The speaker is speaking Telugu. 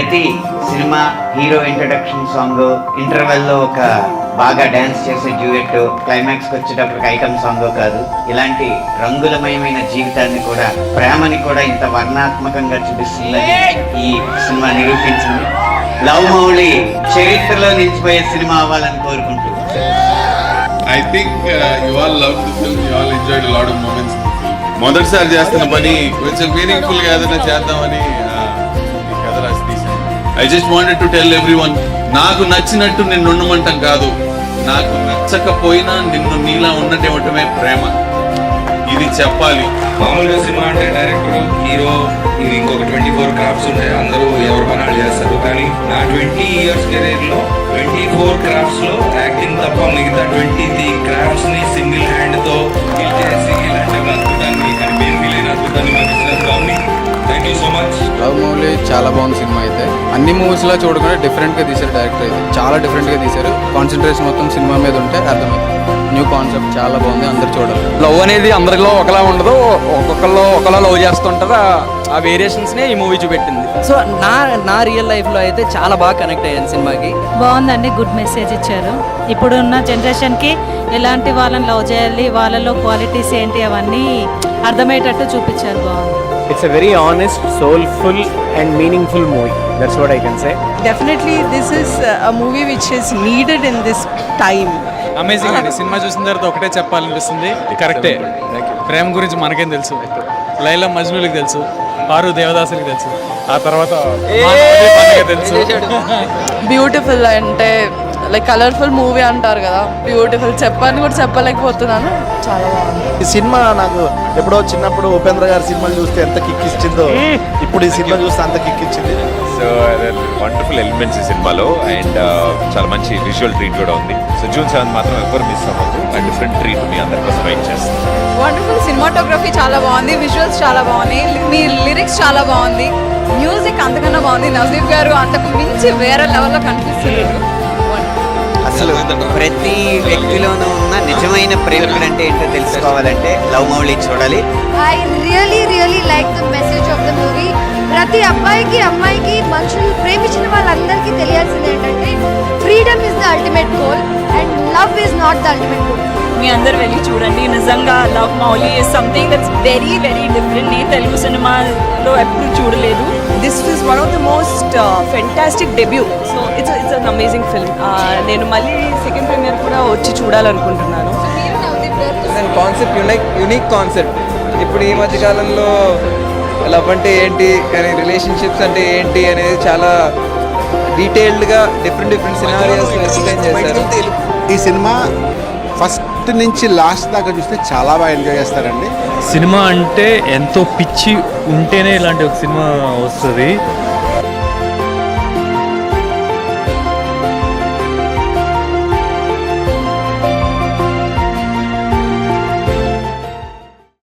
ప్రతి సినిమా హీరో ఇంట్రడక్షన్ సాంగ్, ఇంటర్వెల్లో ఒక బాగా డాన్స్ చేసే డ్యూయెట్, క్లైమాక్స్కి వచ్చేటప్పటికి ఐటమ్ సాంగ్ కాదు, ఇలాంటి రంగులమయమైన జీవితాన్ని కూడా, ప్రేమని కూడా ఇంత వర్ణాత్మకంగా చూపిస్తుందని ఈ సినిమా నిరూపించింది. లవ్ మౌళి చరిత్రలో నిలిచిపోయే సినిమా అవ్వాలని కోరుకుంటూ I think you all loved the film, you all enjoyed a lot of moments in the film. మొదటిసారి చేస్తున్న పని కొంచెం మీనింగ్ఫుల్ గా ఏదైనా చేద్దామని ఈ కథ రాసి తీశాను. I just wanted to tell everyone, నాకు నచ్చినట్టు నిన్ను ఉండమంటాం కాదు, నాకు నచ్చకపోయినా నిన్ను నీలా ఉండటమే ప్రేమ, ఇది చెప్పాలి. మామూలుగా సినిమా అంటే డైరెక్టర్, హీరో, ఇది ఇంకొక 24 క్రాఫ్ట్స్ ఉంటాయి, అందరూ ఎవరు పనాలు చేస్తారు. కానీ నా 20 years కెరీర్ లో 24 క్రాఫ్ట్స్ లో యాక్టింగ్ తప్ప మిగతా 23 క్రాఫ్ట్స్ ని సింగిల్ హ్యాండ్ తో ఫిల్ చేసి ఇలాంటి అద్భుతాన్ని కానీ పేరు ఫీల్ అద్భుతాన్ని మాకు ఇచ్చినందుకు thank you so much. Love Mouli చాలా బాగుంది సినిమా. అయితే అన్ని మూవీస్ లా చూడకుండా డిఫరెంట్ గా తీశారు డైరెక్టర్. అయితే చాలా డిఫరెంట్ గా తీశారు. కాన్సన్ట్రేషన్ మొత్తం సినిమా మీద ఉంటే అర్థమైంది. న్యూ కాన్సెప్ట్ చాలా బాగుంది, అందరు చూడాలి. లవ్ అనేది అందరిలో ఒకలా ఉండదు, ఒక్కొక్కరిలో ఒకలా లవ్ చేస్తుంటారు. ఆ వేరియేషన్స్ నే ఈ మూవీ చూపెట్టింది. సో నా రియల్ లైఫ్ లో అయితే చాలా బాగా కనెక్ట్ అయ్యాను సినిమాకి. బాగుందండి, గుడ్ మెసేజ్ ఇచ్చారు. ఇప్పుడున్న జనరేషన్కి ఎలాంటి వాళ్ళని లవ్ చేయాలి, వాళ్ళలో క్వాలిటీస్ ఏంటి అవన్నీ అర్థమయ్యేటట్టు చూపించారు. బాగుంది. It's a very honest, soulful and meaningful movie. That's what I can say. Definitely this is a movie which is needed in this time. Amazing అండి. సినిమా చూసిన తర్వాత ఒకటే చెప్పాలనిపిస్తుంది, కరెక్టే. ప్రేమ గురించి మనకేం తెలుసు, లైలా మజ్నూలకు తెలుసు, పారు దేవదాసులకు తెలుసు, ఆ తర్వాత తెలుసు. బ్యూటిఫుల్ అంటే లైక్ కలర్ఫుల్ మూవీ అంటారు కదా, బ్యూటిఫుల్ చెప్పని కూడా చెప్పలేకపోతున్నాను. చాలా బాగుంది ఈ సినిమా. నాకు ఎప్పుడో చిన్నప్పుడు ఉపేంద్ర గారి సినిమాలు చూస్తే ఎంత కిక్ ఇచ్చిందో, ఇప్పుడు ఈ సినిమా చూస్తే అంత కిక్ ఇచ్చింది. సో వండర్ఫుల్ ఎలిమెంట్స్ ఈ సినిమాలో, అండ్ చాలా మంచి విజువల్ ట్రీట్ కూడా ఉంది. సో June 7 మాత్రం ఎవరు మిస్ అవ్వద్దు. డిఫరెంట్ ట్రీట్ మీ అందరి కోసం వెయిట్ చేస్తాను. వండర్ఫుల్ సినిమాటోగ్రఫీ చాలా బాగుంది, విజువల్స్ చాలా బాగున్నాయి, మీ లిరిక్స్ చాలా బాగుంది, మ్యూజిక్ అంతకన్నా బాగుంది. నజీబ్ గారు అంతకు మించి వేరే లెవెల్లో కనిపిస్తున్నారు. అసలు ప్రతి వ్యక్తిలోనూ ఉన్న నిజమైన ప్రేమికుడు అంటే ఏంటో తెలుసుకోవాలంటే లవ్ మౌళి చూడాలి. I really like the message of the movie. ప్రతి అబ్బాయికి అమ్మాయికి మనుషులు ప్రేమించిన వాళ్ళందరికీ తెలియాల్సింది ఏంటంటే freedom is the ultimate goal and love is not the ultimate goal. మీ అందరు వెళ్ళి చూడండి. నిజంగా love Mouli is something that's very different. నేను తెలుగు సినిమాలో ఎప్పుడు చూడలేదు. This is one of the most fantastic debut. So it's an amazing film. నేను మళ్ళీ సెకండ్ ప్రీమియర్ కూడా వచ్చి చూడాలనుకుంటున్నాను. Concept unique concept. ఇప్పుడు ఈ మధ్య కాలంలో లవ్ అంటే ఏంటి కానీ రిలేషన్షిప్స్ అంటే ఏంటి అనేది చాలా డీటెయిల్డ్గా డిఫరెంట్ సినారియోస్ ఎక్స్ప్లెయిన్ చేశారు. ఈ సినిమా ఫస్ట్ నుంచి లాస్ట్ దాకా చూస్తే చాలా బాగా ఎంజాయ్ చేస్తారండి. సినిమా అంటే ఎంతో పిచ్చి ఉంటేనే ఇలాంటి ఒక సినిమా వస్తుంది.